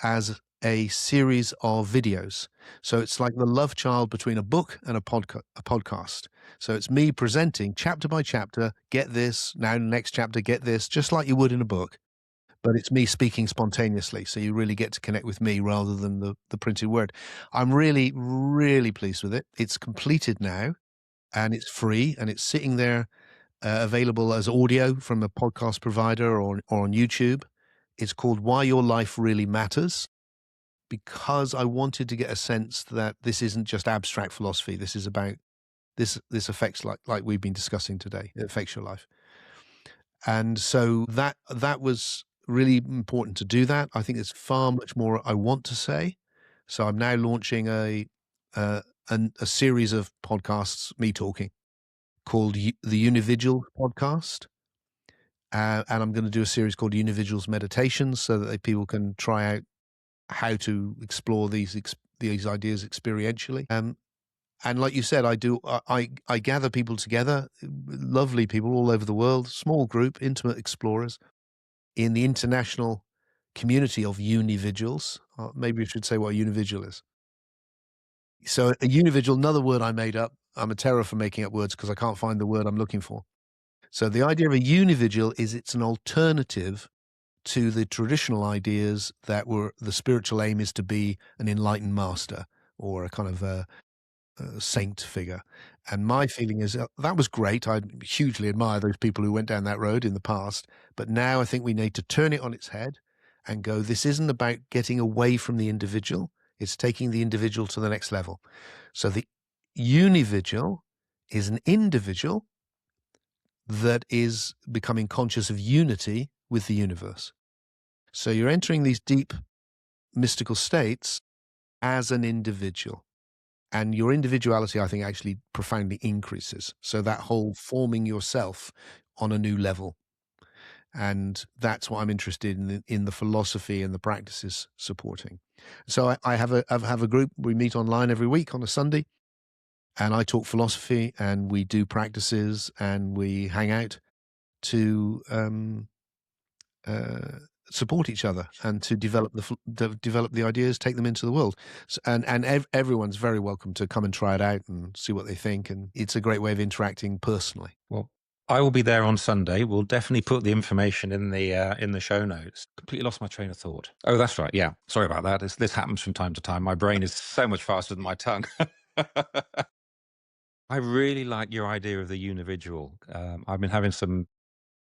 as a series of videos. So it's like the love child between a book and a podcast. So it's me presenting chapter by chapter, get this, now next chapter, get this, just like you would in a book. But it's me speaking spontaneously, so you really get to connect with me rather than the printed word. I'm really, really pleased with it. It's completed now, and it's free, and it's sitting there, available as audio from a podcast provider or on YouTube. It's called Why Your Life Really Matters, because I wanted to get a sense that this isn't just abstract philosophy. This is about this affects, like we've been discussing today. It affects your life. And so that was really important to do that. I think there's far much more I want to say. So I'm now launching uh, a series of podcasts, me talking, called the Univigil podcast. And I'm going to do a series called Univigil's Meditations, so that people can try out how to explore these ideas experientially. And like you said, I gather people together, lovely people all over the world, small group, intimate explorers, in the international community of Univigils. Maybe we should say what a Univigil is. So a Univigil, another word I made up. I'm a terror for making up words because I can't find the word I'm looking for. So the idea of a Univigil is it's an alternative to the traditional ideas that were the spiritual aim is to be an enlightened master or a kind of a saint figure. And my feeling is that was great. I hugely admire those people who went down that road in the past. But now I think we need to turn it on its head and go, this isn't about getting away from the individual. It's taking the individual to the next level. So the Univigil is an individual that is becoming conscious of unity with the universe. So you're entering these deep mystical states as an individual. And your individuality, I think, actually profoundly increases. So that whole forming yourself on a new level. And that's what I'm interested in the philosophy and the practices supporting. So I have a group. We meet online every week on a Sunday, and I talk philosophy, and we do practices, and we hang out to support each other and to develop the ideas, take them into the world. And everyone's very welcome to come and try it out and see what they think. And it's a great way of interacting personally. Well, I will be there on Sunday. We'll definitely put the information in the show notes. Completely lost my train of thought. Oh, that's right. Yeah, sorry about that. This happens from time to time. My brain is so much faster than my tongue. I really like your idea of the individual. I've been having some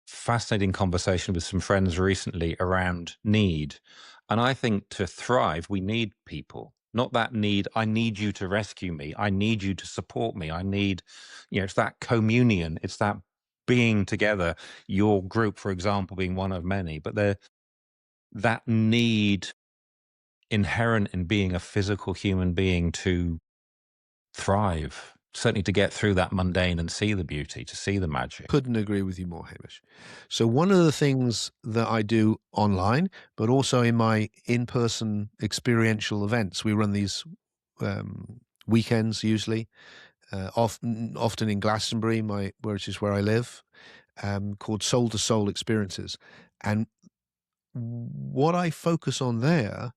fascinating conversation with some friends recently around need. And I think to thrive, we need people. Not that need, I need you to rescue me. I need you to support me. I need, it's that communion. It's that being together, your group, for example, being one of many, but that need inherent in being a physical human being to thrive, certainly to get through that mundane and see the beauty, to see the magic. Couldn't agree with you more, Hamish. So one of the things that I do online, but also in my in-person experiential events, we run these weekends usually, often in Glastonbury, which is where I live, called Soul to Soul Experiences. And what I focus on there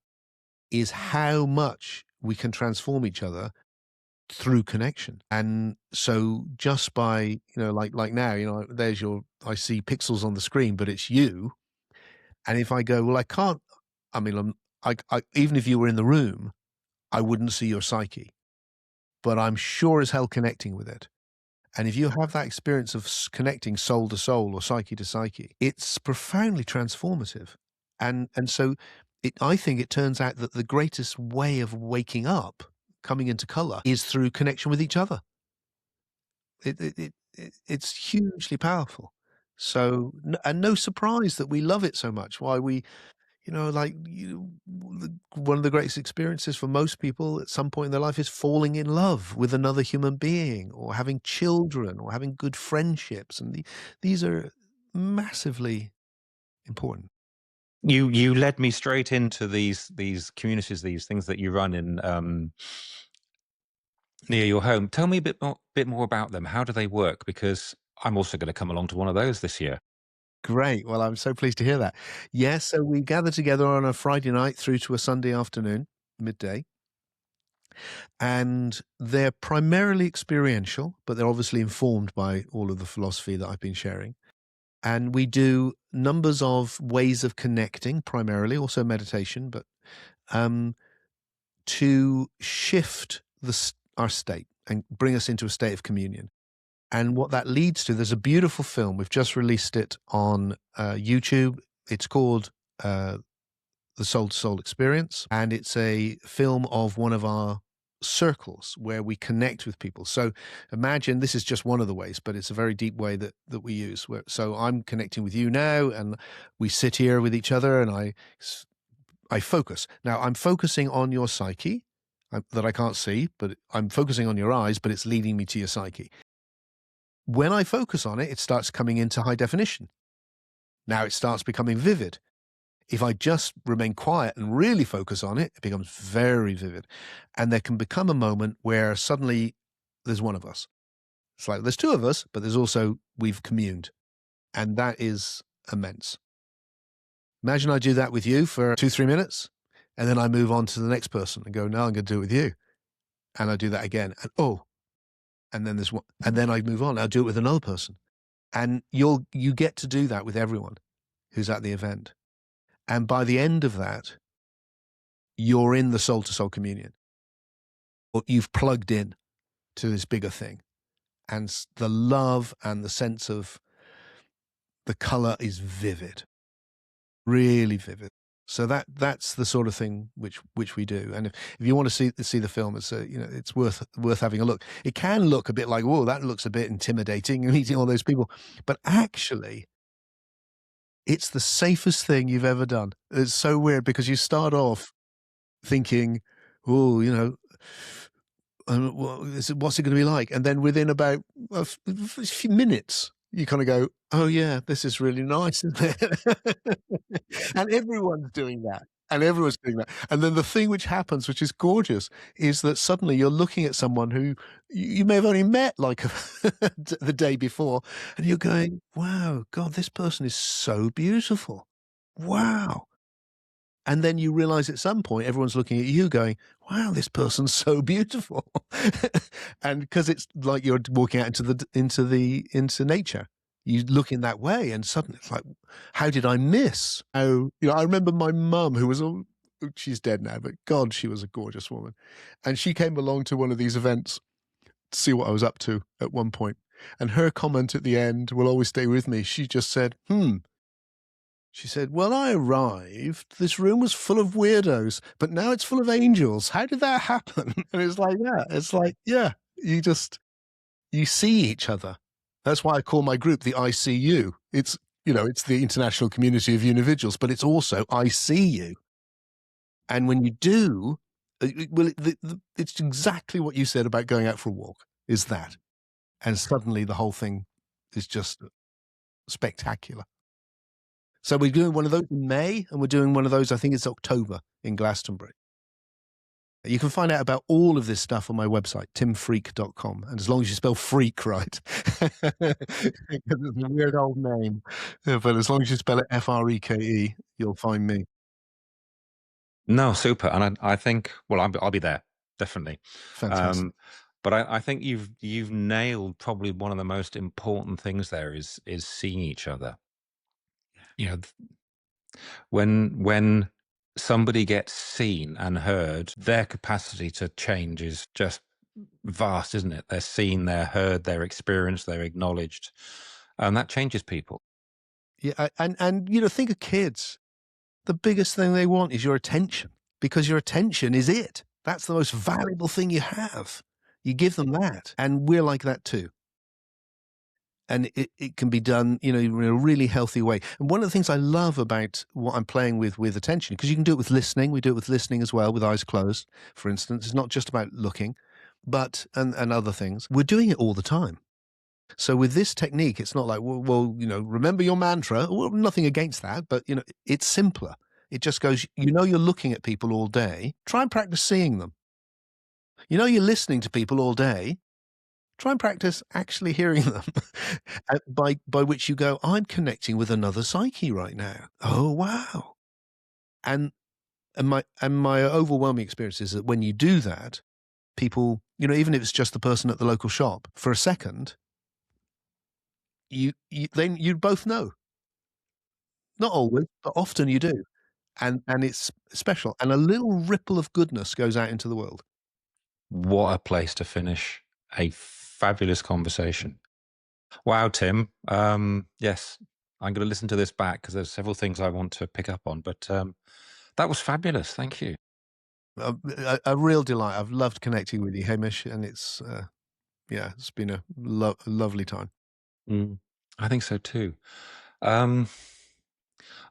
is how much we can transform each other through connection. And so just by, like now, there's I see pixels on the screen, but it's you. And if I go, well, I can't, I mean, even if you were in the room, I wouldn't see your psyche, but I'm sure as hell connecting with it. And if you have that experience of connecting soul to soul or psyche to psyche, it's profoundly transformative. And so I think it turns out that the greatest way of waking up, coming into color, is through connection with each other. It's hugely powerful. So, and no surprise that we love it so much. Why we, one of the greatest experiences for most people at some point in their life is falling in love with another human being, or having children, or having good friendships. And these are massively important. You led me straight into these communities, these things that you run in near your home. Tell me a bit more about them. How do they work? Because I'm also going to come along to one of those this year. Great. Well, I'm so pleased to hear that. Yes, so we gather together on a Friday night through to a Sunday afternoon, midday. And they're primarily experiential, but they're obviously informed by all of the philosophy that I've been sharing. And we do numbers of ways of connecting, primarily, also meditation, but to shift our state and bring us into a state of communion. And what that leads to, there's a beautiful film. We've just released it on YouTube. It's called The Soul to Soul Experience. And it's a film of one of our circles where we connect with people. So imagine, this is just one of the ways, but it's a very deep way that we use. So I'm connecting with you now, and we sit here with each other, and I focus. Now I'm focusing on your psyche that I can't see, but I'm focusing on your eyes, but it's leading me to your psyche. When I focus on it, it starts coming into high definition. Now it starts becoming vivid. If I just remain quiet and really focus on it, it becomes very vivid. And there can become a moment where suddenly there's one of us. It's like there's two of us, but there's also, we've communed. And that is immense. Imagine I do that with you for 2-3 minutes, and then I move on to the next person and go, now I'm going to do it with you. And I do that again. And and then there's one, and then I move on. I'll do it with another person. And you get to do that with everyone who's at the event. And by the end of that, you're in the soul to soul communion, or you've plugged in to this bigger thing. And the love and the sense of the color is vivid, really vivid. So that's the sort of thing which we do. And if you want to see the film, it's worth having a look. It can look a bit like, whoa, that looks a bit intimidating, meeting all those people, but actually, it's the safest thing you've ever done. It's so weird because you start off thinking, oh, what's it going to be like? And then within about a few minutes, you kind of go, oh yeah, this is really nice, isn't it? And everyone's doing that. And then the thing which happens, which is gorgeous, is that suddenly you're looking at someone who you may have only met like the day before, and you're going, wow, God, this person is so beautiful. Wow. And then you realize at some point, everyone's looking at you going, wow, this person's so beautiful. And because it's like you're walking out into nature, you look in that way, and suddenly it's like, how did I miss? I remember my mum, who she's dead now, but God, she was a gorgeous woman. And she came along to one of these events to see what I was up to at one point. And her comment at the end will always stay with me. She just said, She said, when I arrived, this room was full of weirdos, but now it's full of angels. How did that happen? And it's like, yeah, you see each other That's why I call my group the ICU. It's, it's the International Community of Univigils, but it's also I see you. And when you do, well, it's exactly what you said about going out for a walk, is that. And suddenly the whole thing is just spectacular. So we're doing one of those in May, and we're doing one of those, I think it's October, in Glastonbury. You can find out about all of this stuff on my website, timfreke.com. And as long as you spell freak right, because it's a weird old name, but as long as you spell it Freke, you'll find me. No, super. And I think, well, I'll be there, definitely. Fantastic. But I think you've nailed probably one of the most important things there is seeing each other. When somebody gets seen and heard, their capacity to change is just vast, isn't it? They're seen, they're heard, they're experienced, they're acknowledged, and that changes people. Yeah, and think of kids. The biggest thing they want is your attention, because your attention is it. That's the most valuable thing you have. You give them that, and we're like that too. And it can be done, in a really healthy way. And one of the things I love about what I'm playing with attention, because you can do it with listening. We do it with listening as well, with eyes closed, for instance. It's not just about looking, but and other things. We're doing it all the time. So with this technique, it's not like, well, remember your mantra. Well, nothing against that, but it's simpler. It just goes, you're looking at people all day. Try and practice seeing them. You're listening to people all day. Try and practice actually hearing them, by which you go, I'm connecting with another psyche right now. Oh, wow. And my overwhelming experience is that when you do that, people, even if it's just the person at the local shop, for a second, then you both know. Not always, but often you do. And it's special. And a little ripple of goodness goes out into the world. What a place to finish a fabulous conversation. Wow, Tim. Yes, I'm going to listen to this back because there's several things I want to pick up on, but that was fabulous. Thank you. A real delight. I've loved connecting with you, Hamish, and it's been a lovely time. I think so too.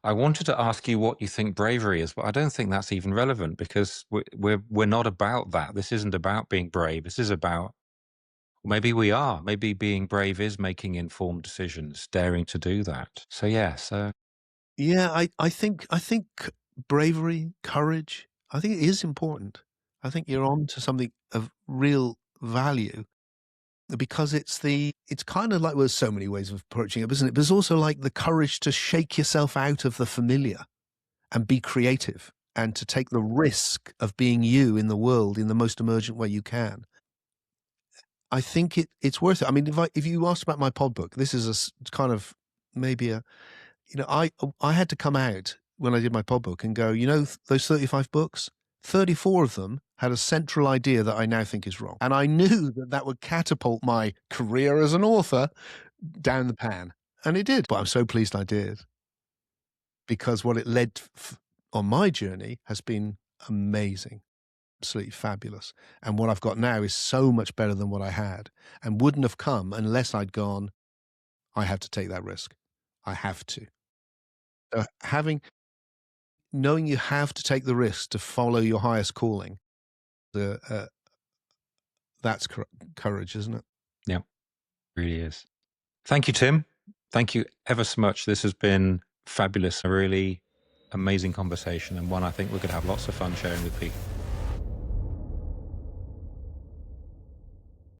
I wanted to ask you what you think bravery is, but I don't think that's even relevant because we're not about that. This isn't about being brave. This is about, maybe we are. Maybe being brave is making informed decisions, daring to do that. So yeah. I think bravery, courage, I think it is important. I think you're on to something of real value, because it's kind of like, well, there's so many ways of approaching it, isn't it? But it's also like the courage to shake yourself out of the familiar and be creative, and to take the risk of being you in the world in the most emergent way you can. I think it's worth it. I mean, if you asked about my pod book, this is kind of maybe I had to come out when I did my pod book and go, those 35 books, 34 of them had a central idea that I now think is wrong. And I knew that would catapult my career as an author down the pan. And it did. But I'm so pleased I did, because what it led on my journey has been amazing, absolutely fabulous. And what I've got now is so much better than what I had, and wouldn't have come unless I'd gone, I have to take that risk. I have to. Knowing you have to take the risk to follow your highest calling, that's courage, isn't it? Yeah, it really is. Thank you, Tim. Thank you ever so much. This has been fabulous, a really amazing conversation, and one I think we're going to have lots of fun sharing with people.